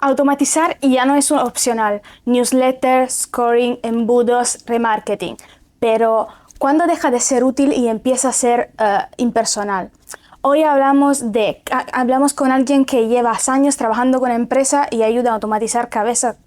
automatizar ya no es opcional. Newsletter, scoring, embudos, remarketing. Pero, ¿cuándo deja de ser útil y empieza a ser impersonal? Hoy hablamos con alguien que lleva años trabajando con empresa y ayuda a automatizar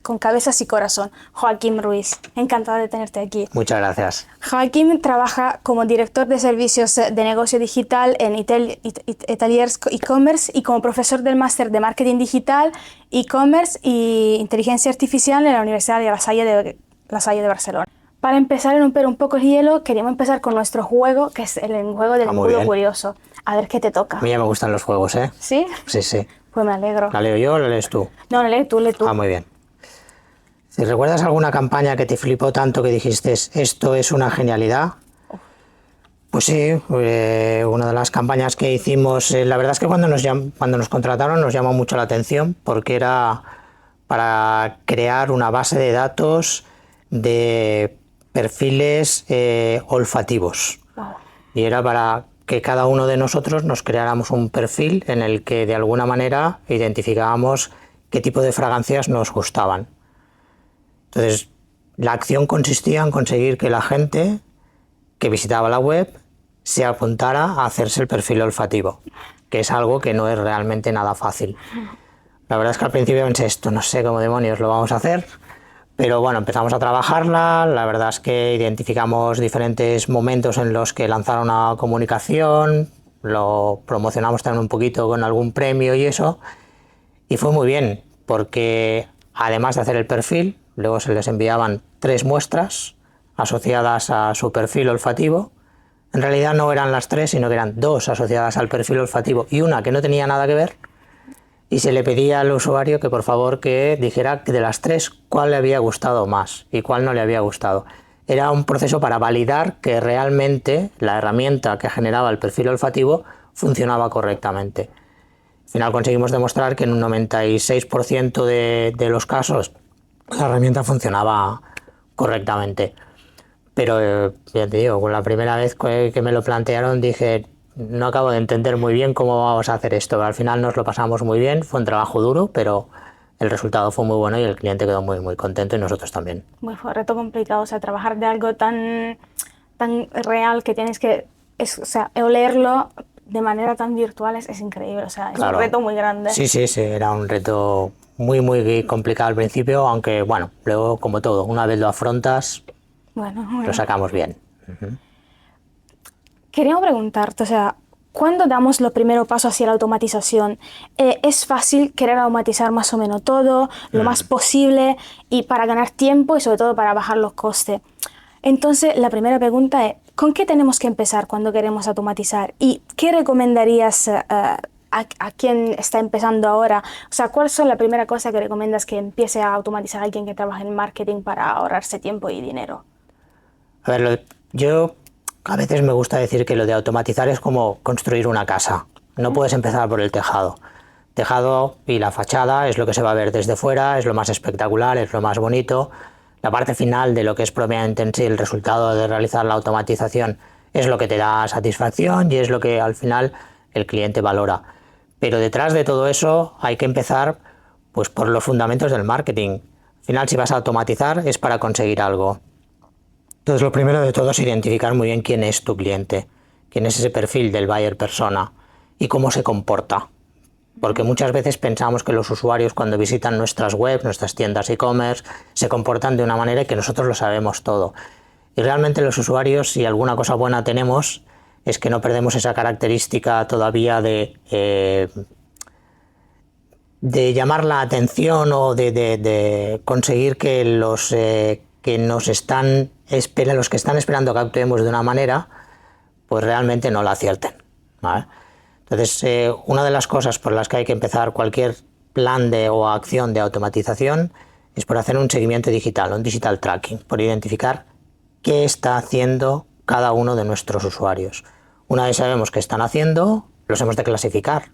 con cabezas y corazón. Joaquín Ruiz, encantada de tenerte aquí. Muchas gracias. Joaquín trabaja como director de servicios de negocio digital en Italiers e-commerce y como profesor del máster de marketing digital, e-commerce y inteligencia artificial en la Universidad de La Salle de Barcelona. Para empezar a romper un poco el hielo, queríamos empezar con nuestro juego, que es el juego del embudo curioso. A ver qué te toca. A mí ya me gustan los juegos, ¿eh? ¿Sí? Sí, sí. Pues me alegro. ¿La leo yo o la lees tú? No, lee tú. Ah, muy bien. Si recuerdas alguna campaña que te flipó tanto que dijiste, esto es una genialidad, pues sí, una de las campañas que hicimos, la verdad es que cuando nos contrataron nos llamó mucho la atención porque era para crear una base de datos de perfiles olfativos. Wow. Y era para que cada uno de nosotros nos creáramos un perfil en el que de alguna manera identificábamos qué tipo de fragancias nos gustaban. Entonces, la acción consistía en conseguir que la gente que visitaba la web se apuntara a hacerse el perfil olfativo, que es algo que no es realmente nada fácil. La verdad es que al principio pensé, esto no sé cómo demonios lo vamos a hacer, pero bueno, empezamos a trabajarla. La verdad es que identificamos diferentes momentos en los que lanzar una comunicación, lo promocionamos también un poquito con algún premio y eso, y fue muy bien, porque además de hacer el perfil, luego se les enviaban 3 muestras asociadas a su perfil olfativo. En realidad no eran las 3, sino que eran 2 asociadas al perfil olfativo y una que no tenía nada que ver. Y se le pedía al usuario que por favor que dijera de las 3 cuál le había gustado más y cuál no le había gustado. Era un proceso para validar que realmente la herramienta que generaba el perfil olfativo funcionaba correctamente. Al final conseguimos demostrar que en un 96% de los casos la herramienta funcionaba correctamente. Pero ya te digo, con la primera vez que me lo plantearon dije, no acabo de entender muy bien cómo vamos a hacer esto. Pero al final nos lo pasamos muy bien, fue un trabajo duro, pero el resultado fue muy bueno y el cliente quedó muy, muy contento y nosotros también. Fue un reto complicado, o sea, trabajar de algo tan real que tienes que, olerlo de manera tan virtual es increíble, o sea, es un reto muy grande. Sí, era un reto muy, muy complicado al principio, aunque bueno, luego como todo, una vez lo afrontas, lo sacamos bien. Quería preguntarte, o sea, ¿cuándo damos los primeros pasos hacia la automatización? ¿Es fácil querer automatizar más o menos todo, lo más posible, y para ganar tiempo y sobre todo para bajar los costes? Entonces, la primera pregunta es, ¿con qué tenemos que empezar cuando queremos automatizar? ¿Y qué recomendarías a quien está empezando ahora? O sea, ¿cuál son la primera cosa que recomiendas que empiece a automatizar a alguien que trabaja en marketing para ahorrarse tiempo y dinero? A ver, yo a veces me gusta decir que lo de automatizar es como construir una casa. No puedes empezar por el tejado. Tejado y la fachada es lo que se va a ver desde fuera, es lo más espectacular, es lo más bonito. La parte final de lo que es propiamente en sí el resultado de realizar la automatización es lo que te da satisfacción y es lo que al final el cliente valora. Pero detrás de todo eso hay que empezar pues, por los fundamentos del marketing. Al final, si vas a automatizar es para conseguir algo. Entonces, lo primero de todo es identificar muy bien quién es tu cliente, quién es ese perfil del buyer persona y cómo se comporta. Porque muchas veces pensamos que los usuarios cuando visitan nuestras webs, nuestras tiendas e-commerce, se comportan de una manera que nosotros lo sabemos todo. Y realmente los usuarios, si alguna cosa buena tenemos, es que no perdemos esa característica todavía de llamar la atención o de conseguir que los que están esperando que actuemos de una manera, pues realmente no la acierten, ¿vale? Entonces, una de las cosas por las que hay que empezar cualquier plan o acción de automatización es por hacer un seguimiento digital, un digital tracking, por identificar qué está haciendo cada uno de nuestros usuarios. Una vez sabemos qué están haciendo, los hemos de clasificar,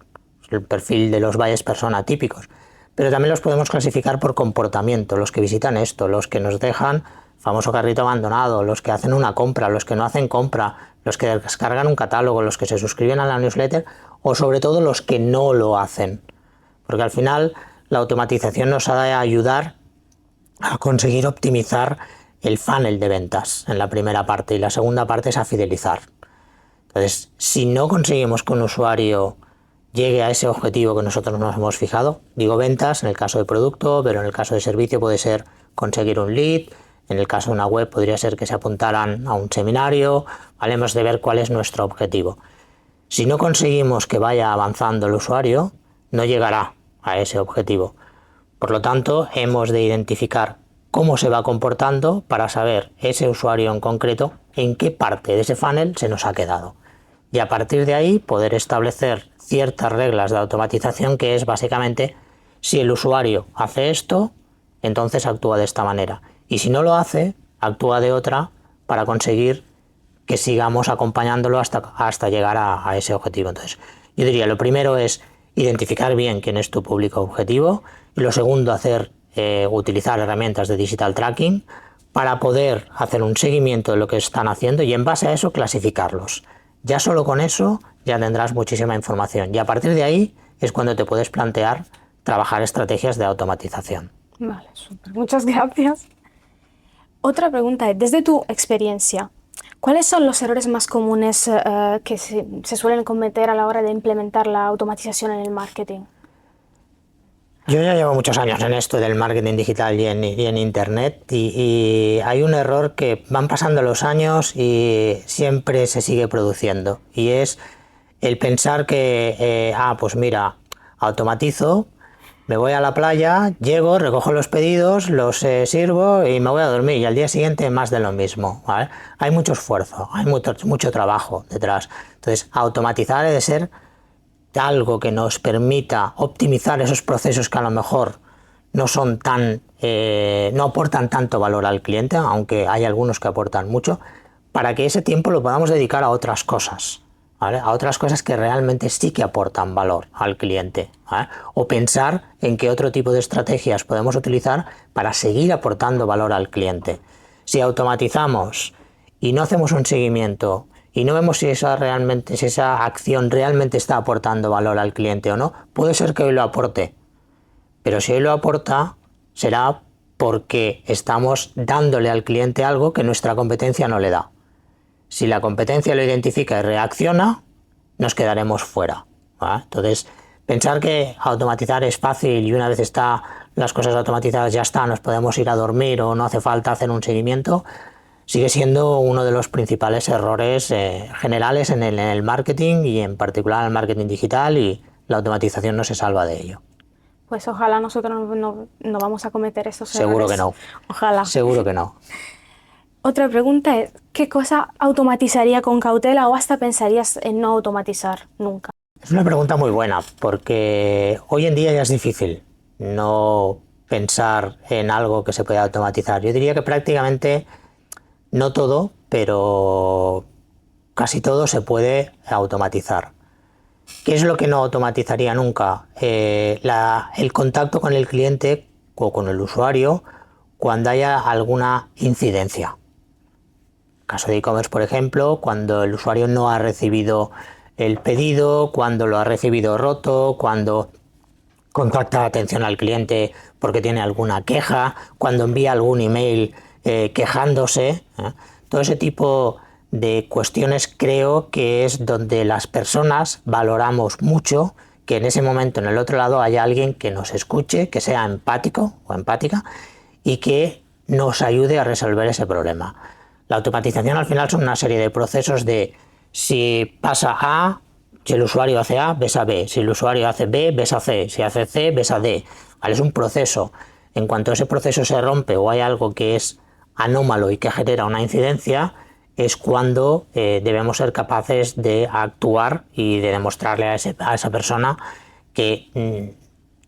el perfil de los buyers persona típicos, pero también los podemos clasificar por comportamiento, los que visitan esto, los que nos dejan famoso carrito abandonado, los que hacen una compra, los que no hacen compra, los que descargan un catálogo, los que se suscriben a la newsletter o sobre todo los que no lo hacen. Porque al final la automatización nos ha de ayudar a conseguir optimizar el funnel de ventas en la primera parte, y la segunda parte es a fidelizar. Entonces, si no conseguimos que un usuario llegue a ese objetivo que nosotros nos hemos fijado, digo ventas en el caso de producto, pero en el caso de servicio puede ser conseguir un lead, en el caso de una web podría ser que se apuntaran a un seminario, ¿vale? Hemos de ver cuál es nuestro objetivo. Si no conseguimos que vaya avanzando el usuario, no llegará a ese objetivo. Por lo tanto, hemos de identificar cómo se va comportando para saber ese usuario en concreto en qué parte de ese funnel se nos ha quedado. Y a partir de ahí poder establecer ciertas reglas de automatización, que es básicamente, si el usuario hace esto, entonces actúa de esta manera. Y si no lo hace, actúa de otra, para conseguir que sigamos acompañándolo hasta llegar a ese objetivo. Entonces, yo diría, lo primero es identificar bien quién es tu público objetivo, y lo segundo, utilizar herramientas de digital tracking para poder hacer un seguimiento de lo que están haciendo y en base a eso clasificarlos. Ya solo con eso ya tendrás muchísima información, y a partir de ahí es cuando te puedes plantear trabajar estrategias de automatización. Vale, súper. Muchas gracias. Otra pregunta es, desde tu experiencia, ¿cuáles son los errores más comunes que se suelen cometer a la hora de implementar la automatización en el marketing? Yo ya llevo muchos años en esto del marketing digital y en Internet, y hay un error que van pasando los años y siempre se sigue produciendo, y es el pensar que, pues mira, automatizo, me voy a la playa, llego, recojo los pedidos, los sirvo y me voy a dormir, y al día siguiente más de lo mismo, ¿vale? Hay mucho esfuerzo, hay mucho trabajo detrás. Entonces, automatizar debe ser algo que nos permita optimizar esos procesos que a lo mejor no son no aportan tanto valor al cliente, aunque hay algunos que aportan mucho, para que ese tiempo lo podamos dedicar a otras cosas, ¿vale? A otras cosas que realmente sí que aportan valor al cliente, ¿vale? O pensar en qué otro tipo de estrategias podemos utilizar para seguir aportando valor al cliente. Si automatizamos y no hacemos un seguimiento y no vemos si esa acción realmente está aportando valor al cliente o no, puede ser que hoy lo aporte, pero si hoy lo aporta, será porque estamos dándole al cliente algo que nuestra competencia no le da. Si la competencia lo identifica y reacciona, nos quedaremos fuera, ¿vale? Entonces, pensar que automatizar es fácil y una vez las cosas automatizadas ya está, nos podemos ir a dormir o no hace falta hacer un seguimiento, sigue siendo uno de los principales errores generales en el marketing, y en particular en el marketing digital, y la automatización no se salva de ello. Pues ojalá nosotros no vamos a cometer estos errores. Seguro que no. Ojalá. Seguro que no. Otra pregunta es, ¿qué cosa automatizaría con cautela o hasta pensarías en no automatizar nunca? Es una pregunta muy buena, porque hoy en día ya es difícil no pensar en algo que se pueda automatizar. Yo diría que prácticamente, no todo, pero casi todo se puede automatizar. ¿Qué es lo que no automatizaría nunca? El contacto con el cliente o con el usuario cuando haya alguna incidencia. Caso de e-commerce, por ejemplo, cuando el usuario no ha recibido el pedido, cuando lo ha recibido roto, cuando contacta atención al cliente porque tiene alguna queja, cuando envía algún email quejándose, todo ese tipo de cuestiones creo que es donde las personas valoramos mucho que en ese momento en el otro lado haya alguien que nos escuche, que sea empático o empática y que nos ayude a resolver ese problema. La automatización al final son una serie de procesos de si pasa A, si el usuario hace A, ves a B, si el usuario hace B, ves a C, si hace C, ves a D. ¿Vale? Es un proceso. En cuanto ese proceso se rompe o hay algo que es anómalo y que genera una incidencia, es cuando debemos ser capaces de actuar y de demostrarle a esa persona que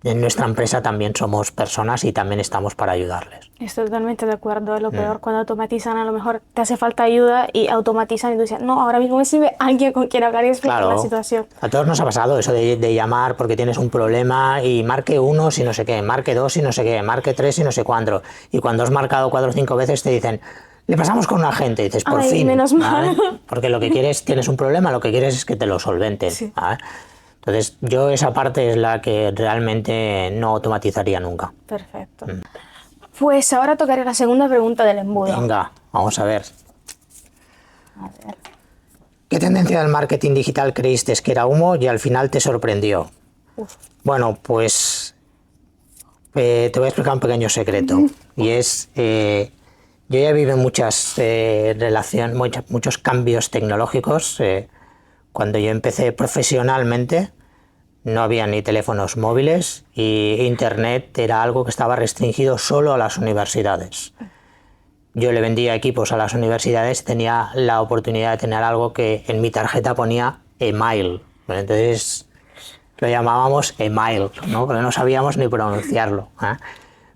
en nuestra empresa también somos personas y también estamos para ayudarles. Estoy totalmente de acuerdo. Es lo peor cuando automatizan, a lo mejor te hace falta ayuda y automatizan y tú dices, no, ahora mismo me sirve alguien con quien hablar y explicar la situación. A todos nos ha pasado eso de llamar porque tienes un problema y marque 1 si no sé qué, marque 2 si no sé qué, marque 3 si no sé cuándo. Y cuando has marcado 4 o 5 veces te dicen, le pasamos con un agente, y dices, por fin, menos mal. Porque lo que quieres, tienes un problema, lo que quieres es que te lo solventen. Sí. ¿Vale? Entonces, yo esa parte es la que realmente no automatizaría nunca. Perfecto. Pues ahora tocaré la segunda pregunta del embudo. Venga, vamos a ver. A ver. ¿Qué tendencia del marketing digital creíste que era humo y al final te sorprendió? Bueno, pues te voy a explicar un pequeño secreto. Y es, yo ya viví muchos cambios tecnológicos. Cuando yo empecé profesionalmente, no había ni teléfonos móviles y Internet era algo que estaba restringido solo a las universidades. Yo le vendía equipos a las universidades, tenía la oportunidad de tener algo que en mi tarjeta ponía email. Bueno, entonces lo llamábamos email, ¿no? Porque no sabíamos ni pronunciarlo, ¿eh?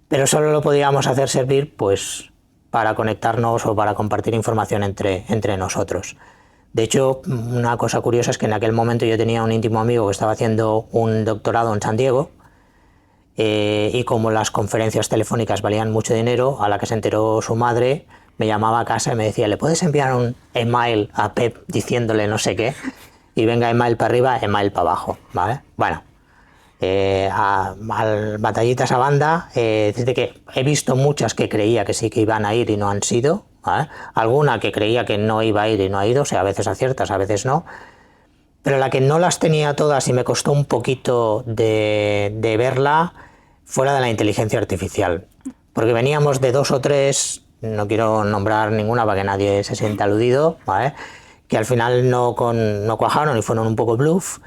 Pero solo lo podíamos hacer servir pues, para conectarnos o para compartir información entre nosotros. De hecho, una cosa curiosa es que en aquel momento yo tenía un íntimo amigo que estaba haciendo un doctorado en San Diego, y como las conferencias telefónicas valían mucho dinero, a la que se enteró su madre, me llamaba a casa y me decía, ¿le puedes enviar un email a Pep diciéndole no sé qué? Y venga, email para arriba, email para abajo, ¿vale? Bueno, batallitas a banda, decirte que he visto muchas que creía que sí que iban a ir y no han sido, ¿vale? Alguna que creía que no iba a ir y no ha ido, o sea, a veces aciertas, a veces no. Pero la que no las tenía todas y me costó un poquito de verla fue la de la inteligencia artificial. Porque veníamos de 2 o 3, no quiero nombrar ninguna para que nadie se sienta aludido, ¿vale? Que al final no cuajaron y fueron un poco bluff.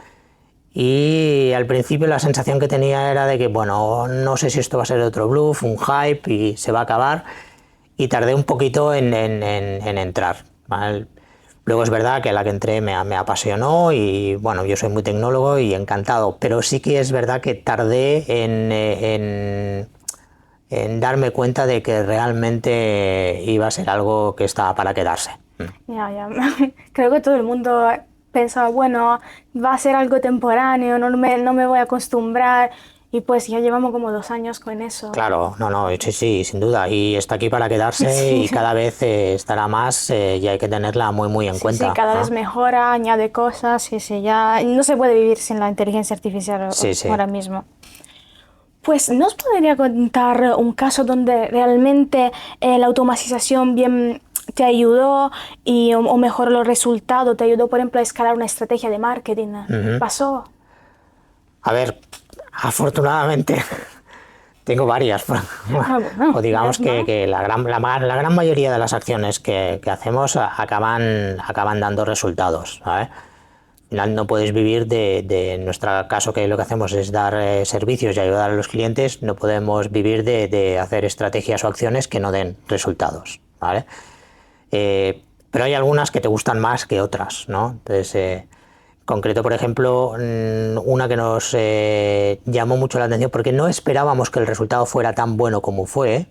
Y al principio la sensación que tenía era de que, bueno, no sé si esto va a ser otro bluff, un hype y se va a acabar. Y tardé un poquito en entrar, ¿vale? Luego es verdad que la que entré me apasionó y bueno, yo soy muy tecnólogo y encantado, pero sí que es verdad que tardé en darme cuenta de que realmente iba a ser algo que estaba para quedarse. Ya. Creo que todo el mundo pensaba, bueno, va a ser algo temporáneo, no me voy a acostumbrar. Y pues ya llevamos como 2 años con eso. Claro, no, sí, sin duda. Y está aquí para quedarse Sí. y cada vez estará más y hay que tenerla muy en cuenta. Sí, cada vez mejora, añade cosas, ya no se puede vivir sin la inteligencia artificial ahora mismo. Pues ¿nos podría contar un caso donde realmente la automatización bien te ayudó o mejoró los resultados, te ayudó, por ejemplo, a escalar una estrategia de marketing? ¿Pasó? A ver, afortunadamente tengo varias, o digamos que la gran mayoría de las acciones que hacemos acaban dando resultados, ¿sabes? Al final no puedes vivir en nuestro caso, que lo que hacemos es dar servicios y ayudar a los clientes, no podemos vivir de hacer estrategias o acciones que no den resultados, ¿vale? Pero hay algunas que te gustan más que otras, ¿no? Entonces, en concreto, por ejemplo, una que nos llamó mucho la atención porque no esperábamos que el resultado fuera tan bueno como fue,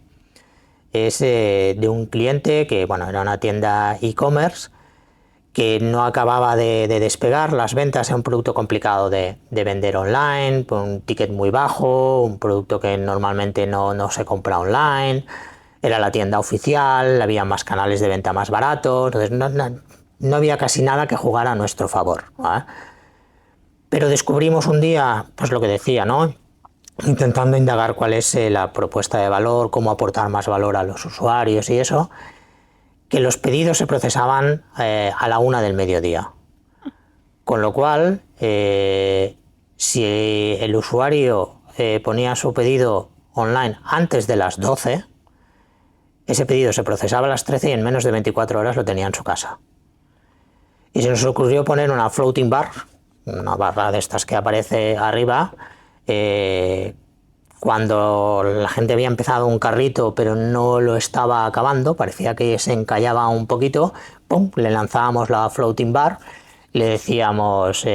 es de un cliente que, bueno, era una tienda e-commerce que no acababa de despegar las ventas. Era un producto complicado de vender online, un ticket muy bajo, un producto que normalmente no se compra online, era la tienda oficial, había más canales de venta más baratos, entonces no había casi nada que jugara a nuestro favor, ¿vale? Pero descubrimos un día, pues lo que decía, ¿no? Intentando indagar cuál es la propuesta de valor, cómo aportar más valor a los usuarios y eso, que los pedidos se procesaban a la 1 del mediodía. Con lo cual, si el usuario ponía su pedido online antes de las 12, ese pedido se procesaba a las 13 y en menos de 24 horas lo tenía en su casa. Y se nos ocurrió poner una floating bar, una barra de estas que aparece arriba, cuando la gente había empezado un carrito pero no lo estaba acabando, parecía que se encallaba un poquito, ¡pum!, le lanzábamos la floating bar, le decíamos,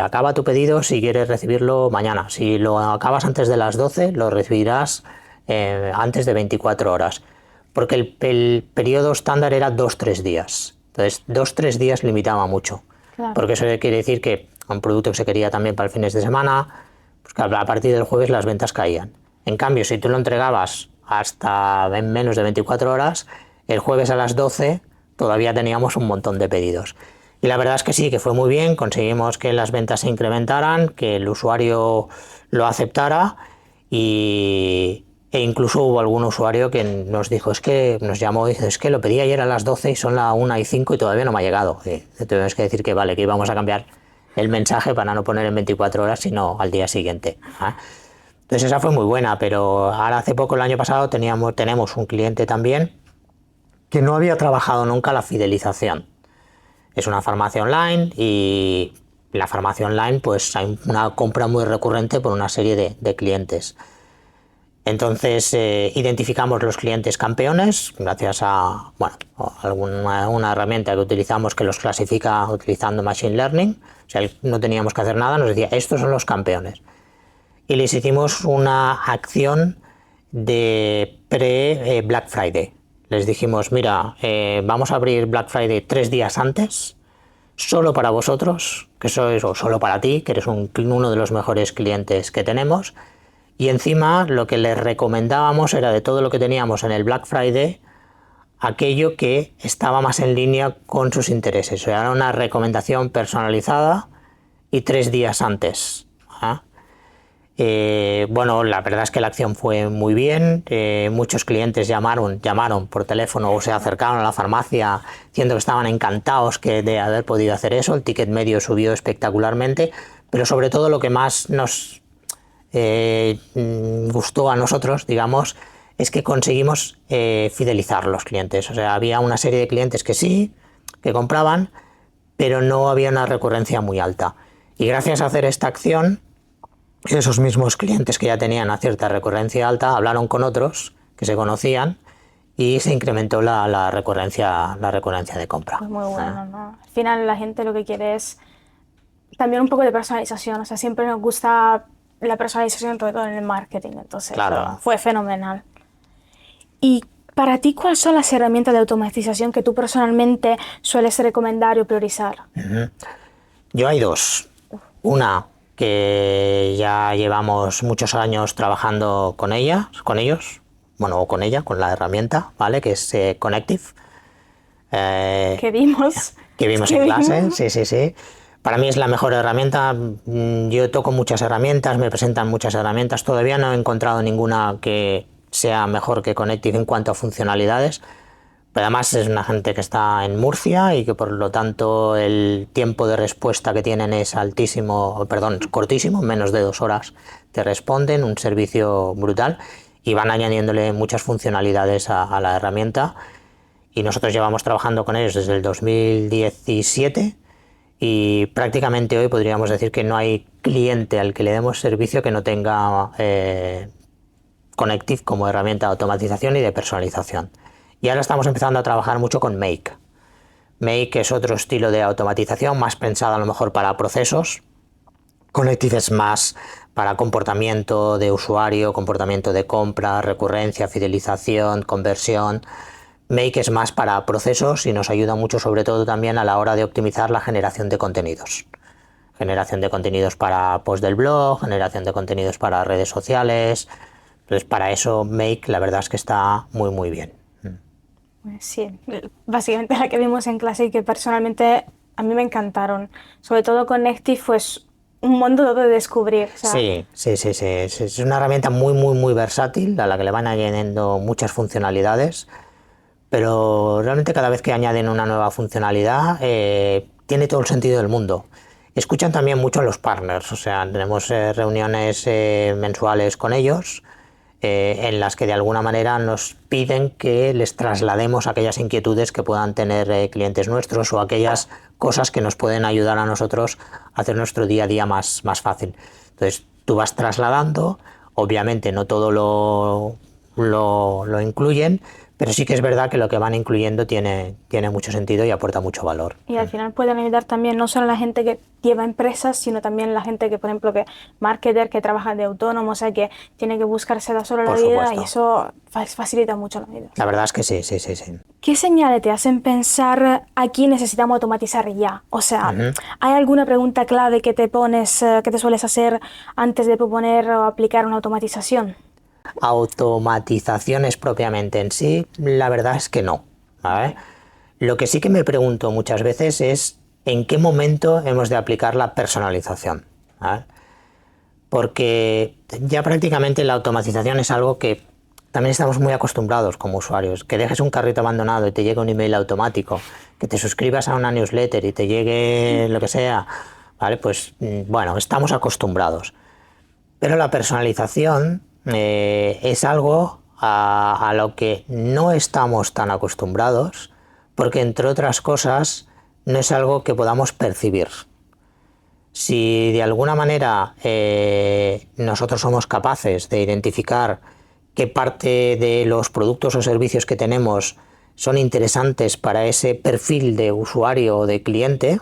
acaba tu pedido si quieres recibirlo mañana, si lo acabas antes de las 12 lo recibirás antes de 24 horas, porque el periodo estándar era 2-3 días. Entonces, 2-3 días limitaba mucho. Claro. Porque eso quiere decir que un producto que se quería también para el fines de semana, pues a partir del jueves las ventas caían. En cambio, si tú lo entregabas hasta en menos de 24 horas, el jueves a las 12 todavía teníamos un montón de pedidos. Y la verdad es que sí, que fue muy bien, conseguimos que las ventas se incrementaran, que el usuario lo aceptara e incluso hubo algún usuario que nos dijo, es que nos llamó y dice, es que lo pedí ayer a las 12 y son las 1:05 y todavía no me ha llegado. Y tuvimos que decir que vale, que íbamos a cambiar el mensaje para no poner en 24 horas, sino al día siguiente. Entonces esa fue muy buena, pero ahora hace poco, el año pasado, tenemos un cliente también que no había trabajado nunca la fidelización. Es una farmacia online y la farmacia online pues hay una compra muy recurrente por una serie de clientes. Entonces identificamos los clientes campeones gracias a una herramienta que utilizamos que los clasifica utilizando Machine Learning. O sea, no teníamos que hacer nada, nos decía, estos son los campeones. Y les hicimos una acción de pre-Black Friday. Les dijimos, mira, vamos a abrir Black Friday 3 días antes, solo para vosotros, que sois, o solo para ti, que eres uno de los mejores clientes que tenemos. Y encima lo que les recomendábamos era de todo lo que teníamos en el Black Friday, aquello que estaba más en línea con sus intereses. O sea, era una recomendación personalizada y 3 días antes. Bueno, la verdad es que la acción fue muy bien. Muchos clientes llamaron por teléfono o se acercaron a la farmacia diciendo que estaban encantados de haber podido hacer eso. El ticket medio subió espectacularmente, pero sobre todo lo que más nos gustó a nosotros, digamos, es que conseguimos fidelizar los clientes. O sea, había una serie de clientes que sí, que compraban, pero no había una recurrencia muy alta. Y gracias a hacer esta acción, esos mismos clientes que ya tenían una cierta recurrencia alta hablaron con otros que se conocían y se incrementó la recurrencia de compra. Pues muy bueno, ¿no? Al final la gente lo que quiere es también un poco de personalización. O sea, siempre nos gusta la personalización, sobre todo en el marketing. Entonces, claro, fue fenomenal. Y para ti, ¿cuáles son las herramientas de automatización que tú personalmente sueles recomendar o priorizar? Yo hay dos. Una que ya llevamos muchos años trabajando con ella, con ellos, bueno, o con ella, con la herramienta, ¿vale? Que es Connective. Que vimos. Que vimos en clase, sí. Para mí es la mejor herramienta. Yo toco muchas herramientas, me presentan muchas herramientas. Todavía no he encontrado ninguna que sea mejor que Connective en cuanto a funcionalidades. Pero además es una gente que está en Murcia y que por lo tanto el tiempo de respuesta que tienen es cortísimo, menos de 2 horas te responden, un servicio brutal y van añadiéndole muchas funcionalidades a la herramienta. Y nosotros llevamos trabajando con ellos desde el 2017 y prácticamente hoy podríamos decir que no hay cliente al que le demos servicio que no tenga Connective como herramienta de automatización y de personalización. Y ahora estamos empezando a trabajar mucho con Make. Make es otro estilo de automatización, más pensado a lo mejor para procesos. Connective es más para comportamiento de usuario, comportamiento de compra, recurrencia, fidelización, conversión. Make es más para procesos y nos ayuda mucho sobre todo también a la hora de optimizar la generación de contenidos. Generación de contenidos para post del blog, generación de contenidos para redes sociales. Entonces para eso Make la verdad es que está muy muy bien. Sí, básicamente la que vimos en clase y que personalmente a mí me encantaron. Sobre todo Connective fue un mundo de descubrir. O sea, sí. Es una herramienta muy, muy, muy versátil a la que le van añadiendo muchas funcionalidades, pero realmente cada vez que añaden una nueva funcionalidad tiene todo el sentido del mundo. Escuchan también mucho a los partners, o sea, tenemos reuniones mensuales con ellos en las que de alguna manera nos piden que les traslademos aquellas inquietudes que puedan tener clientes nuestros o aquellas cosas que nos pueden ayudar a nosotros a hacer nuestro día a día más fácil. Entonces tú vas trasladando, obviamente no todo lo incluyen, pero sí que es verdad que lo que van incluyendo tiene mucho sentido y aporta mucho valor. Y al final pueden ayudar también no solo a la gente que lleva empresas, sino también la gente que, por ejemplo, que marketer, que trabaja de autónomo, o sea, que tiene que buscarse solo la vida y eso facilita mucho la vida. La verdad es que sí. ¿Qué señales te hacen pensar aquí necesitamos automatizar ya? O sea, ¿hay alguna pregunta clave que te pones, que te sueles hacer antes de proponer o aplicar una automatización? Automatizaciones propiamente en sí, la verdad es que no, ¿vale? Lo que sí que me pregunto muchas veces es en qué momento hemos de aplicar la personalización, ¿vale? Porque ya prácticamente la automatización es algo que también estamos muy acostumbrados como usuarios. Que dejes un carrito abandonado y te llegue un email automático, que te suscribas a una newsletter y te llegue lo que sea, ¿vale? Pues bueno, estamos acostumbrados. Pero la personalización es algo a lo que no estamos tan acostumbrados, porque entre otras cosas no es algo que podamos percibir. Si de alguna manera nosotros somos capaces de identificar qué parte de los productos o servicios que tenemos son interesantes para ese perfil de usuario o de cliente,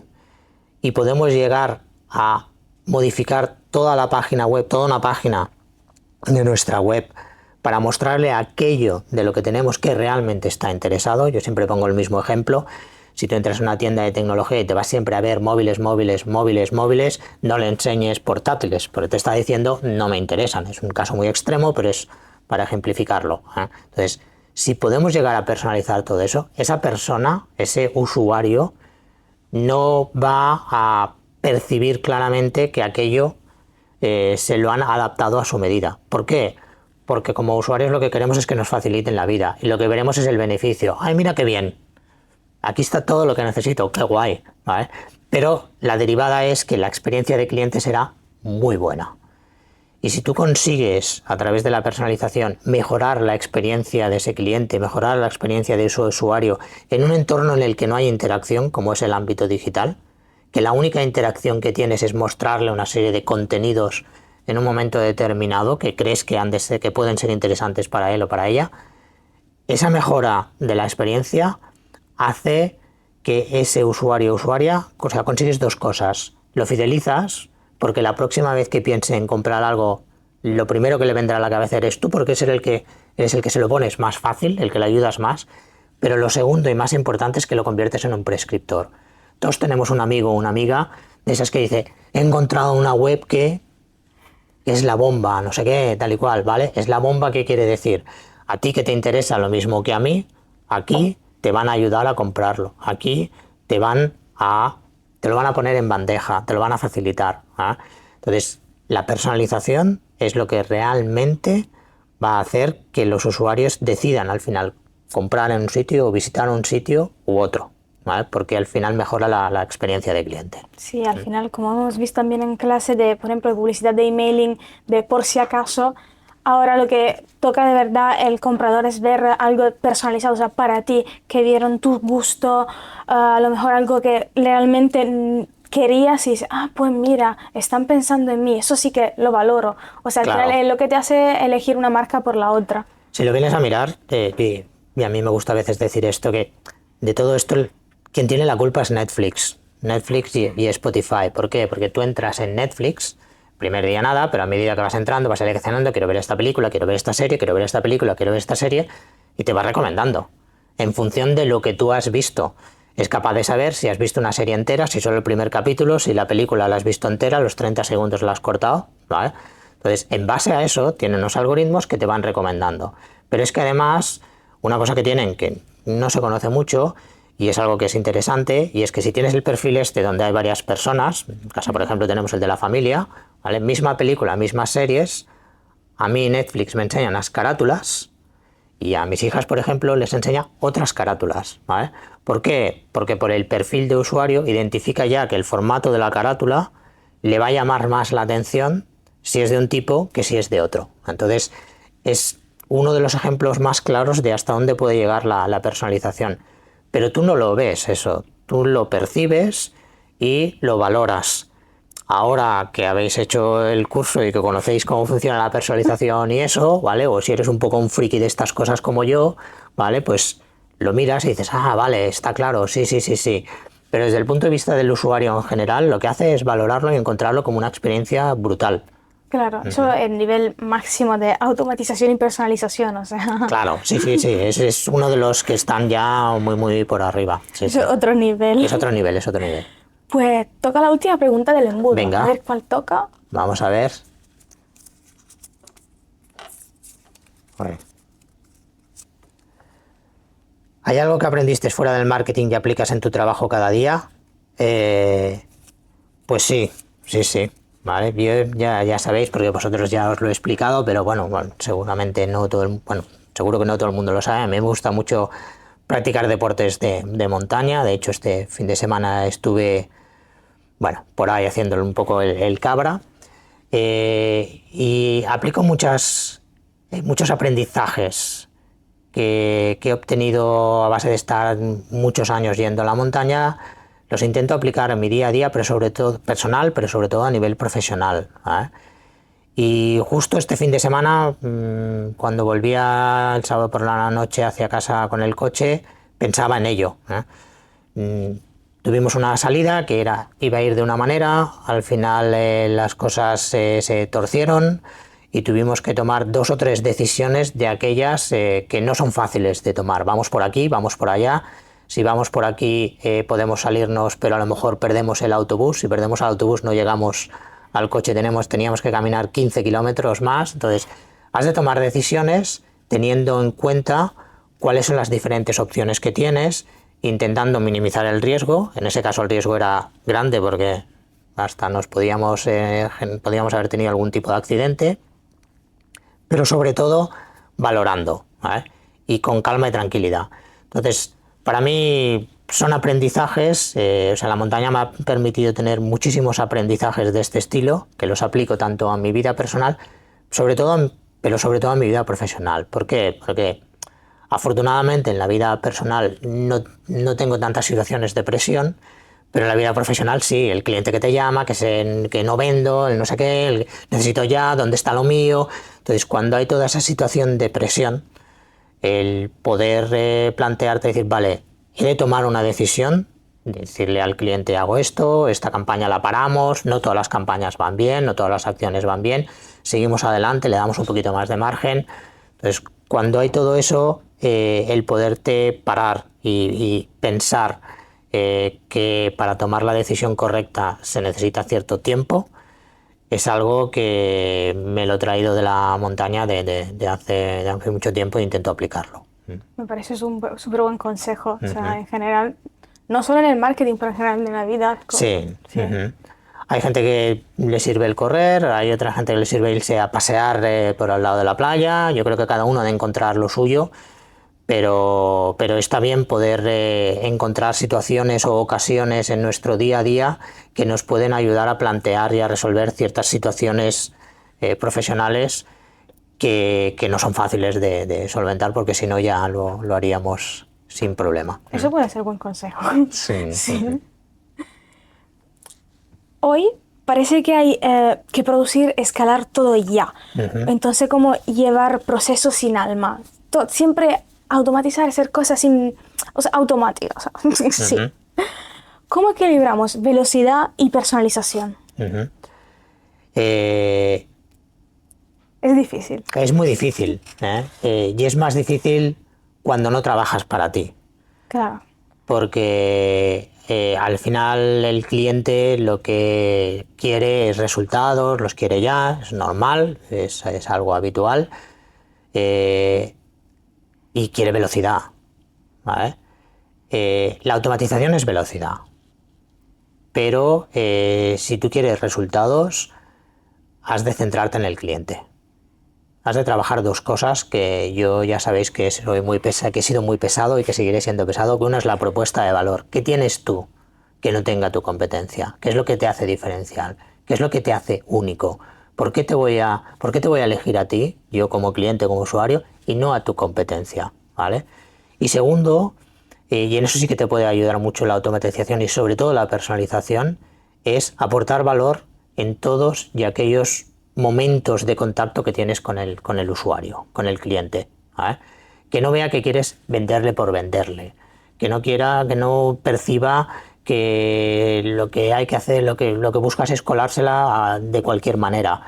y podemos llegar a modificar toda la página web, toda una página de nuestra web, para mostrarle aquello de lo que tenemos que realmente está interesado. Yo siempre pongo el mismo ejemplo. Si tú entras en una tienda de tecnología y te vas siempre a ver móviles, no le enseñes portátiles, porque te está diciendo no me interesan. Es un caso muy extremo, pero es para ejemplificarlo, ¿eh? Entonces, si podemos llegar a personalizar todo eso, esa persona, ese usuario, no va a percibir claramente que aquello se lo han adaptado a su medida. ¿Por qué? Porque como usuarios lo que queremos es que nos faciliten la vida, y lo que veremos es el beneficio. ¡Ay, mira qué bien! Aquí está todo lo que necesito, qué guay, ¿vale? Pero la derivada es que la experiencia de cliente será muy buena. Y si tú consigues, a través de la personalización, mejorar la experiencia de ese cliente, mejorar la experiencia de su usuario en un entorno en el que no hay interacción, como es el ámbito digital, que la única interacción que tienes es mostrarle una serie de contenidos en un momento determinado que crees que pueden ser interesantes para él o para ella, esa mejora de la experiencia hace que ese usuario o usuaria, o sea, consigues dos cosas. Lo fidelizas, porque la próxima vez que piense en comprar algo, lo primero que le vendrá a la cabeza eres tú, porque eres el que se lo pones más fácil, el que le ayudas más. Pero lo segundo y más importante es que lo conviertes en un prescriptor. Todos tenemos un amigo o una amiga de esas que dice, he encontrado una web que es la bomba, no sé qué, tal y cual, ¿vale? Es la bomba. ¿Qué quiere decir? A ti que te interesa lo mismo que a mí, aquí te van a ayudar a comprarlo. Aquí te lo van a poner en bandeja, te lo van a facilitar, ¿eh? Entonces, la personalización es lo que realmente va a hacer que los usuarios decidan al final comprar en un sitio o visitar un sitio u otro, ¿vale? Porque al final mejora la experiencia de cliente. Sí, al final, como hemos visto también en clase de, por ejemplo, de publicidad de emailing, de por si acaso, ahora lo que toca de verdad el comprador es ver algo personalizado, o sea, para ti, que vieron tu gusto, a lo mejor algo que realmente querías y dices, pues mira, están pensando en mí, eso sí que lo valoro. O sea, al Claro. final es lo que te hace elegir una marca por la otra. Si lo vienes a mirar, y a mí me gusta a veces decir esto, que de todo esto quien tiene la culpa es Netflix y Spotify. ¿Por qué? Porque tú entras en Netflix, primer día nada, pero a medida que vas entrando vas seleccionando, quiero ver esta película, quiero ver esta serie, quiero ver esta película, quiero ver esta serie, y te vas recomendando en función de lo que tú has visto. Es capaz de saber si has visto una serie entera, si solo el primer capítulo, si la película la has visto entera, los 30 segundos la has cortado, ¿vale? Entonces, en base a eso, tienen unos algoritmos que te van recomendando. Pero es que además, una cosa que tienen que no se conoce mucho, y es algo que es interesante, y es que si tienes el perfil este donde hay varias personas, en casa por ejemplo tenemos el de la familia, ¿vale? Misma película, mismas series, a mí Netflix me enseña las carátulas, y a mis hijas, por ejemplo, les enseña otras carátulas, ¿vale? ¿Por qué? Porque por el perfil de usuario identifica ya que el formato de la carátula le va a llamar más la atención si es de un tipo que si es de otro. Entonces, es uno de los ejemplos más claros de hasta dónde puede llegar la personalización. Pero tú no lo ves eso, tú lo percibes y lo valoras. Ahora que habéis hecho el curso y que conocéis cómo funciona la personalización y eso, ¿vale? O si eres un poco un friki de estas cosas como yo, ¿vale? Pues lo miras y dices, vale, está claro, sí. Pero desde el punto de vista del usuario en general, lo que hace es valorarlo y encontrarlo como una experiencia brutal. Claro, eso es el nivel máximo de automatización y personalización, o sea. Claro, sí, ese es uno de los que están ya muy por arriba. Sí, Es otro nivel. Es otro nivel. Pues toca la última pregunta del embudo. Venga. A ver cuál toca. Vamos a ver. Vale. ¿Hay algo que aprendiste fuera del marketing y aplicas en tu trabajo cada día? Pues sí, sí, sí. Vale, yo ya sabéis, porque vosotros ya os lo he explicado, pero bueno, seguramente no todo bueno, seguro que no todo el mundo lo sabe. A mí me gusta mucho practicar deportes de montaña. De hecho, este fin de semana estuve, bueno, por ahí haciendo un poco el cabra. Y aplico muchos aprendizajes que he obtenido a base de estar muchos años yendo a la montaña. Los intento aplicar en mi día a día, pero sobre todo personal, pero sobre todo a nivel profesional, ¿vale? Y justo este fin de semana, cuando volvía el sábado por la noche hacia casa con el coche, pensaba en ello, ¿eh? Tuvimos una salida que iba a ir de una manera, al final las cosas se torcieron y tuvimos que tomar 2 o 3 decisiones de aquellas que no son fáciles de tomar. Vamos por aquí, vamos por allá. Si vamos por aquí podemos salirnos, pero a lo mejor perdemos el autobús. Si perdemos el autobús no llegamos al coche, teníamos que caminar 15 kilómetros más. Entonces, has de tomar decisiones teniendo en cuenta cuáles son las diferentes opciones que tienes, intentando minimizar el riesgo. En ese caso el riesgo era grande porque hasta podíamos haber tenido algún tipo de accidente, pero sobre todo valorando, ¿vale? Y con calma y tranquilidad. Entonces, para mí son aprendizajes, o sea, la montaña me ha permitido tener muchísimos aprendizajes de este estilo, que los aplico tanto a mi vida personal, pero sobre todo a mi vida profesional. ¿Por qué? Porque afortunadamente en la vida personal no tengo tantas situaciones de presión, pero en la vida profesional sí, el cliente que te llama, que no vendo, el no sé qué, el necesito ya, ¿dónde está lo mío? Entonces, cuando hay toda esa situación de presión, el poder plantearte, decir, vale, he de tomar una decisión, decirle al cliente, hago esto, esta campaña la paramos, no todas las campañas van bien, no todas las acciones van bien, seguimos adelante, le damos un poquito más de margen. Entonces, cuando hay todo eso, el poderte parar y pensar que para tomar la decisión correcta se necesita cierto tiempo, es algo que me lo he traído de la montaña de hace mucho tiempo e intento aplicarlo. Me parece un súper buen consejo. O sea, en general, no solo en el marketing, pero en general en la vida. Sí. Hay gente que le sirve el correr, hay otra gente que le sirve irse a pasear por al lado de la playa. Yo creo que cada uno ha de encontrar lo suyo, pero está bien poder encontrar situaciones o ocasiones en nuestro día a día que nos pueden ayudar a plantear y a resolver ciertas situaciones profesionales que no son fáciles de solventar, porque si no ya lo haríamos sin problema. Eso puede ser buen consejo. Sí. Sí. Hoy parece que hay que producir, escalar todo ya. Entonces, como llevar procesos sin alma. Siempre automatizar, hacer cosas sin, o sea, automáticas. Sí. ¿Cómo equilibramos velocidad y personalización? Es difícil. Es muy difícil, y es más difícil cuando no trabajas para ti. Claro. Porque al final el cliente lo que quiere es resultados, los quiere ya, es normal, es algo habitual, y quiere velocidad, ¿vale? La automatización es velocidad, pero si tú quieres resultados, has de centrarte en el cliente. Has de trabajar 2 cosas que yo ya sabéis que que he sido muy pesado y que seguiré siendo pesado. Una es la propuesta de valor. ¿Qué tienes tú que no tenga tu competencia? ¿Qué es lo que te hace diferencial? ¿Qué es lo que te hace único? ¿Por qué te voy a elegir a ti, yo como cliente, como usuario, y no a tu competencia? ¿Vale? Y segundo, y en eso sí que te puede ayudar mucho la automatización y sobre todo la personalización, es aportar valor en todos y aquellos momentos de contacto que tienes con el usuario, con el cliente, ¿vale? Que no vea que quieres venderle por venderle, que no perciba que lo que hay que hacer, lo que buscas es colársela de cualquier manera,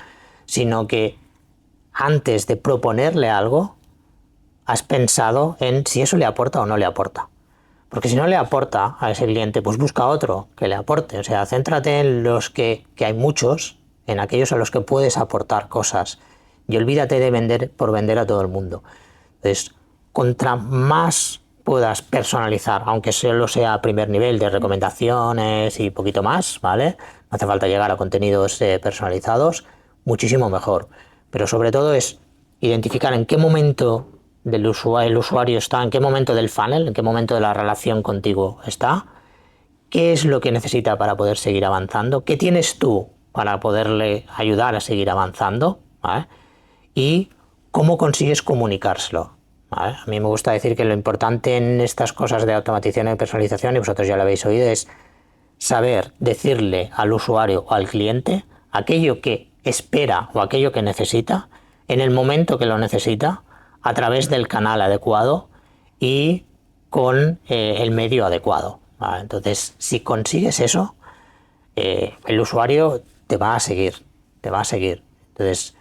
sino que antes de proponerle algo, has pensado en si eso le aporta o no le aporta. Porque si no le aporta a ese cliente, pues busca otro que le aporte. O sea, céntrate en los que hay muchos, en aquellos a los que puedes aportar cosas, y olvídate de vender por vender a todo el mundo. Entonces, contra más puedas personalizar, aunque solo sea a primer nivel de recomendaciones y poquito más, ¿vale? No hace falta llegar a contenidos personalizados, muchísimo mejor. Pero sobre todo es identificar en qué momento el usuario está, en qué momento del funnel, en qué momento de la relación contigo está, qué es lo que necesita para poder seguir avanzando, qué tienes tú para poderle ayudar a seguir avanzando, ¿vale? Y cómo consigues comunicárselo. ¿Vale? A mí me gusta decir que lo importante en estas cosas de automatización y personalización, y vosotros ya lo habéis oído, es saber decirle al usuario o al cliente aquello que espera o aquello que necesita en el momento que lo necesita, a través del canal adecuado y con el medio adecuado. ¿Vale? Entonces, si consigues eso, el usuario te va a seguir, te va a seguir. Entonces,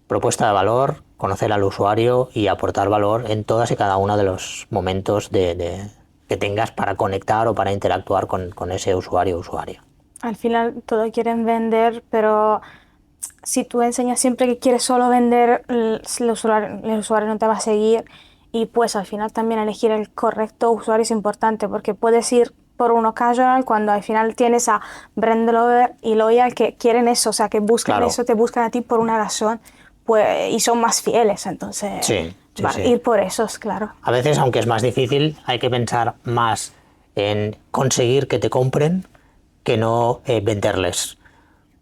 propuesta de valor, conocer al usuario y aportar valor en todas y cada uno de los momentos que tengas para conectar o para interactuar con ese usuario o usuaria. Al final todo quieren vender, pero si tú enseñas siempre que quieres solo vender, el usuario no te va a seguir, y pues al final también elegir el correcto usuario es importante, porque puedes ir por uno casual cuando al final tienes a brand lover y loyal que quieren eso, o sea, que buscan Claro. eso, te buscan a ti por una razón, pues, y son más fieles, entonces Sí, sí. ir por esos, claro. A veces, aunque es más difícil, hay que pensar más en conseguir que te compren que no venderles.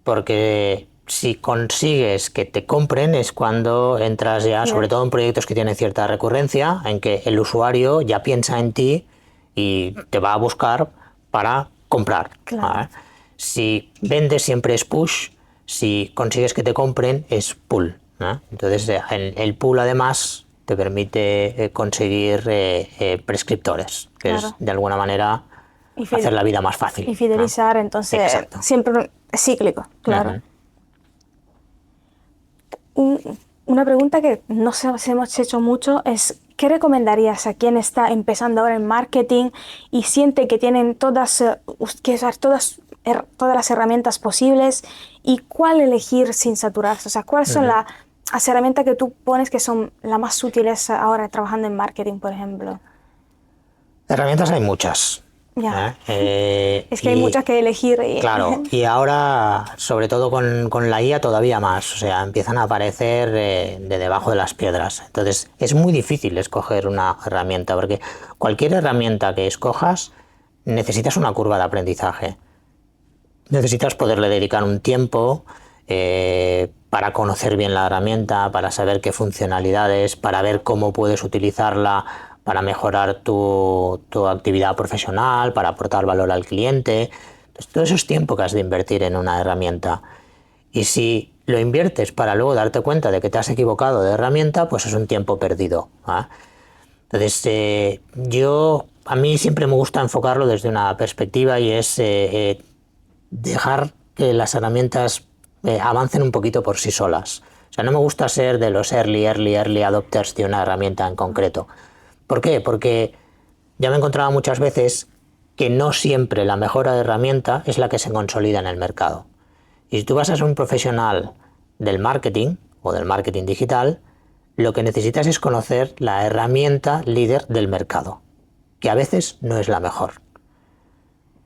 Porque si consigues que te compren es cuando entras ya, sobre todo en proyectos que tienen cierta recurrencia, en que el usuario ya piensa en ti y te va a buscar para comprar. Claro. ¿Vale? Si vendes siempre es push, si consigues que te compren es pull, ¿no? Entonces el pull además te permite conseguir prescriptores, que Claro. es de alguna manera hacer la vida más fácil. Y fidelizar, ¿no? entonces Exacto. siempre es cíclico, claro. Uh-huh. Una pregunta que nos hemos hecho mucho es: ¿qué recomendarías a quien está empezando ahora en marketing y siente que tienen que usar todas las herramientas posibles, y cuál elegir sin saturarse? O sea, ¿cuáles son las herramientas que tú pones que son las más útiles ahora trabajando en marketing, por ejemplo? Herramientas hay muchas. Ya. Es que hay muchas que elegir. Claro, y ahora, sobre todo con la IA, todavía más. O sea, empiezan a aparecer de debajo de las piedras. Entonces, es muy difícil escoger una herramienta, porque cualquier herramienta que escojas, necesitas una curva de aprendizaje. Necesitas poderle dedicar un tiempo para conocer bien la herramienta, para saber qué funcionalidades, para ver cómo puedes utilizarla para mejorar tu actividad profesional, para aportar valor al cliente. Entonces, todo eso es tiempo que has de invertir en una herramienta. Y si lo inviertes para luego darte cuenta de que te has equivocado de herramienta, pues es un tiempo perdido, ¿eh? Entonces, a mí siempre me gusta enfocarlo desde una perspectiva, y es dejar que las herramientas avancen un poquito por sí solas. O sea, no me gusta ser de los early adopters de una herramienta en concreto. ¿Por qué? Porque ya me he encontrado muchas veces que no siempre la mejor herramienta es la que se consolida en el mercado. Y si tú vas a ser un profesional del marketing o del marketing digital, lo que necesitas es conocer la herramienta líder del mercado, que a veces no es la mejor.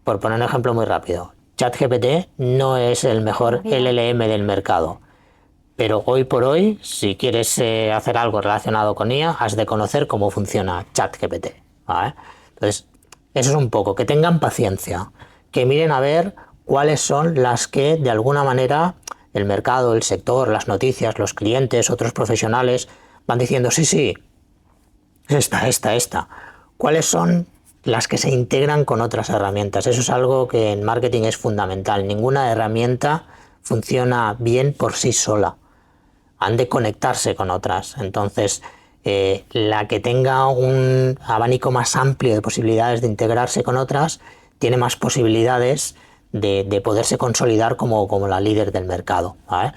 Por poner un ejemplo muy rápido, ChatGPT no es el mejor LLM del mercado. Pero hoy por hoy, si quieres hacer algo relacionado con IA, has de conocer cómo funciona ChatGPT, ¿vale? Entonces, eso es un poco, que tengan paciencia, que miren a ver cuáles son las que de alguna manera el mercado, el sector, las noticias, los clientes, otros profesionales van diciendo sí, esta. ¿Cuáles son las que se integran con otras herramientas? Eso es algo que en marketing es fundamental. Ninguna herramienta funciona bien por sí sola. Han de conectarse con otras. Entonces, la que tenga un abanico más amplio de posibilidades de integrarse con otras, tiene más posibilidades de poderse consolidar como la líder del mercado, ¿vale?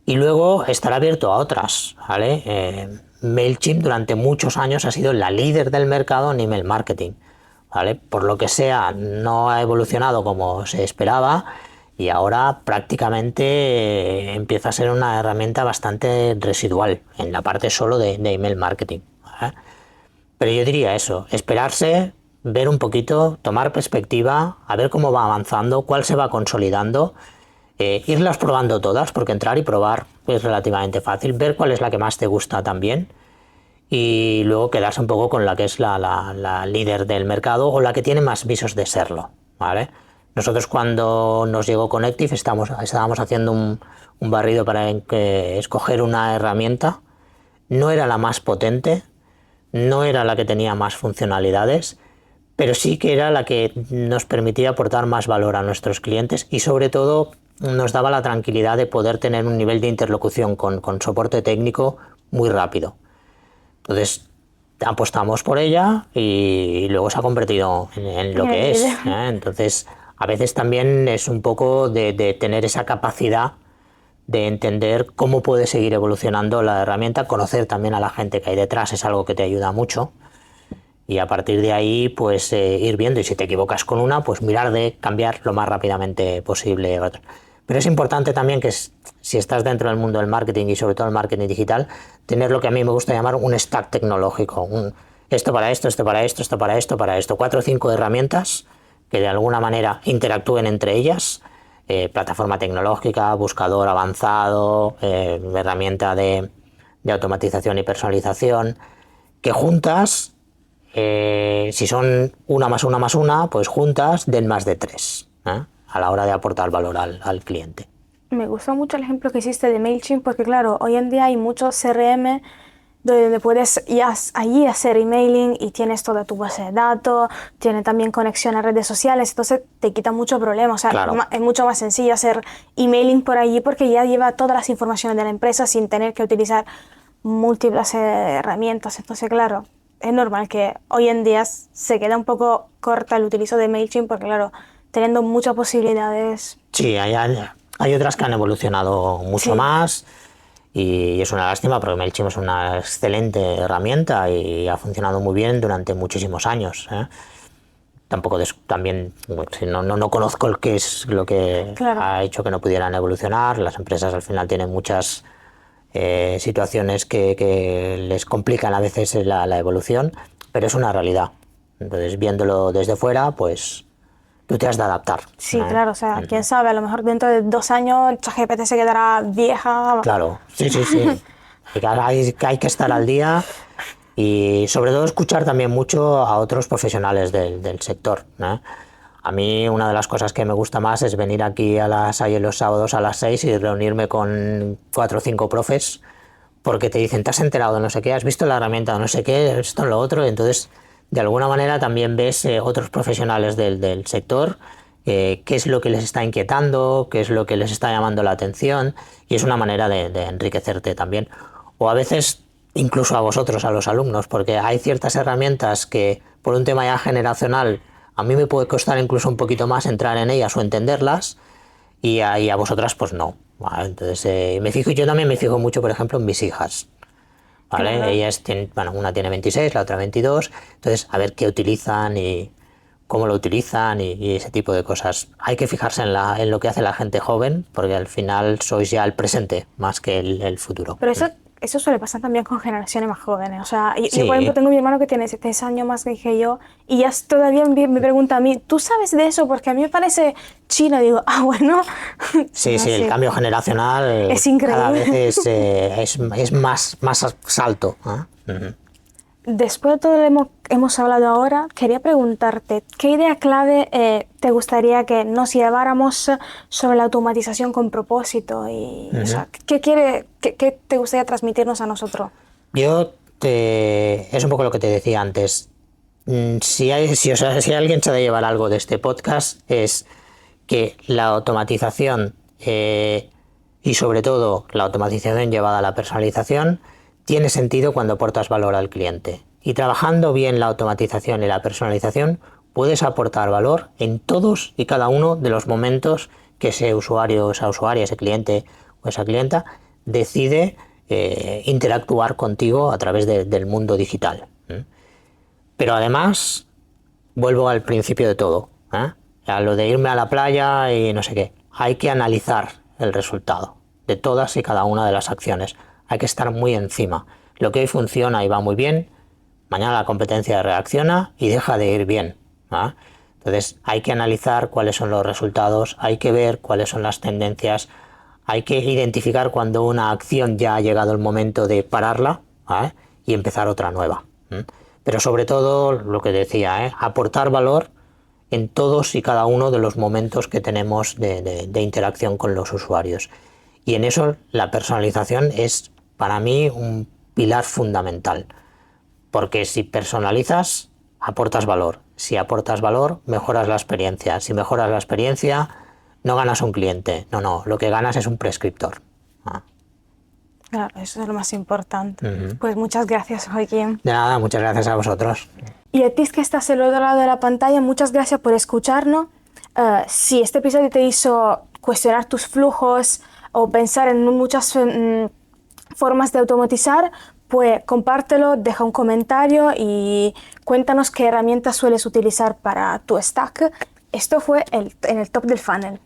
Y luego estar abierto a otras, ¿vale? MailChimp durante muchos años ha sido la líder del mercado en email marketing, ¿vale? Por lo que sea, no ha evolucionado como se esperaba, y ahora prácticamente empieza a ser una herramienta bastante residual en la parte solo de email marketing, ¿vale? Pero yo diría eso, esperarse, ver un poquito, tomar perspectiva, a ver cómo va avanzando, cuál se va consolidando, irlas probando todas, porque entrar y probar es relativamente fácil, ver cuál es la que más te gusta también y luego quedarse un poco con la que es la líder del mercado o la que tiene más visos de serlo, ¿vale? Nosotros cuando nos llegó Connective estábamos haciendo un barrido para escoger una herramienta, no era la más potente, no era la que tenía más funcionalidades, pero sí que era la que nos permitía aportar más valor a nuestros clientes y sobre todo nos daba la tranquilidad de poder tener un nivel de interlocución con soporte técnico muy rápido. Entonces apostamos por ella y luego se ha convertido en lo que es, ¿eh? Entonces a veces también es un poco de tener esa capacidad de entender cómo puede seguir evolucionando la herramienta, conocer también a la gente que hay detrás es algo que te ayuda mucho y a partir de ahí pues ir viendo y si te equivocas con una pues mirar de cambiar lo más rápidamente posible. Pero es importante también que si estás dentro del mundo del marketing y sobre todo el marketing digital, tener lo que a mí me gusta llamar un stack tecnológico, esto para esto, esto para esto, esto para esto, para esto, 4 o 5 herramientas que de alguna manera interactúen entre ellas. Plataforma tecnológica, buscador avanzado, herramienta de automatización y personalización, que juntas, si son una más una más una, pues juntas den más de 3, a la hora de aportar valor al cliente. Me gusta mucho el ejemplo que hiciste de MailChimp porque claro, hoy en día hay muchos CRM donde puedes allí hacer emailing y tienes toda tu base de datos, tiene también conexión a redes sociales, entonces te quita mucho problema. O sea, claro, es mucho más sencillo hacer emailing por allí porque ya lleva todas las informaciones de la empresa sin tener que utilizar múltiples herramientas. Entonces, claro, es normal que hoy en día se queda un poco corta el utilizo de MailChimp porque, claro, teniendo muchas posibilidades. Sí, hay otras que han evolucionado mucho más. Y es una lástima porque MailChimp es una excelente herramienta y ha funcionado muy bien durante muchísimos años, ¿eh? Tampoco también no conozco lo que Claro. ha hecho que no pudieran evolucionar. Las empresas al final tienen muchas situaciones que les complican a veces la evolución, pero es una realidad. Entonces, viéndolo desde fuera, pues tú te has de adaptar. Sí, claro, o sea, quién sabe, a lo mejor dentro de 2 años ChatGPT se quedará vieja. Claro, sí. Hay que estar al día y sobre todo escuchar también mucho a otros profesionales del sector, ¿eh? A mí una de las cosas que me gusta más es venir aquí los sábados a las 6 y reunirme con 4 o 5 profes porque te dicen, ¿te has enterado de no sé qué? ¿Has visto la herramienta de no sé qué? Esto en lo otro. Entonces, de alguna manera también ves otros profesionales del sector, qué es lo que les está inquietando, qué es lo que les está llamando la atención y es una manera de enriquecerte también. O a veces incluso a vosotros, a los alumnos, porque hay ciertas herramientas que por un tema ya generacional a mí me puede costar incluso un poquito más entrar en ellas o entenderlas y a vosotras pues no. ¿Vale? Entonces yo también me fijo mucho, por ejemplo, en mis hijas. ¿Vale? Claro. Ellas tienen, una tiene 26, la otra 22, entonces a ver qué utilizan y cómo lo utilizan y ese tipo de cosas. Hay que fijarse en lo que hace la gente joven, porque al final sois ya el presente más que el futuro. Pero eso suele pasar también con generaciones más jóvenes. O sea, Sí. yo, por ejemplo, tengo mi hermano que tiene 6 años más que yo y ya todavía me pregunta a mí, ¿tú sabes de eso? Porque a mí me parece chino. Digo, bueno. Sí, no sé. el cambio generacional Es increíble. cada vez es más salto, ¿eh? Uh-huh. Después de todo lo que hemos hablado ahora, quería preguntarte, ¿qué idea clave te gustaría que nos lleváramos sobre la automatización con propósito? Y, o sea, ¿qué te gustaría transmitirnos a nosotros? Es un poco lo que te decía antes. Si alguien se ha de llevar algo de este podcast es que la automatización y sobre todo la automatización llevada a la personalización tiene sentido cuando aportas valor al cliente. Y trabajando bien la automatización y la personalización puedes aportar valor en todos y cada uno de los momentos que ese usuario, esa usuaria, ese cliente o esa clienta decide interactuar contigo a través del mundo digital. Pero además, vuelvo al principio de todo, a lo de irme a la playa y no sé qué. Hay que analizar el resultado de todas y cada una de las acciones. Hay que estar muy encima. Lo que hoy funciona y va muy bien, Mañana la competencia reacciona y deja de ir bien. ¿Ah? Entonces hay que analizar cuáles son los resultados, hay que ver cuáles son las tendencias, hay que identificar cuando una acción ya ha llegado el momento de pararla, ¿eh? Y empezar otra nueva. Pero sobre todo, lo que decía, aportar valor en todos y cada uno de los momentos que tenemos de interacción con los usuarios. Y en eso la personalización es para mí un pilar fundamental. Porque si personalizas, aportas valor. Si aportas valor, mejoras la experiencia. Si mejoras la experiencia, no ganas un cliente. No, lo que ganas es un prescriptor. Claro, eso es lo más importante. Pues muchas gracias, Joaquín. De nada, muchas gracias a vosotros. Y a ti que estás al otro lado de la pantalla, muchas gracias por escucharnos. Si este episodio te hizo cuestionar tus flujos o pensar en muchas formas de automatizar, pues compártelo, deja un comentario y cuéntanos qué herramientas sueles utilizar para tu stack. Esto fue en el top del funnel.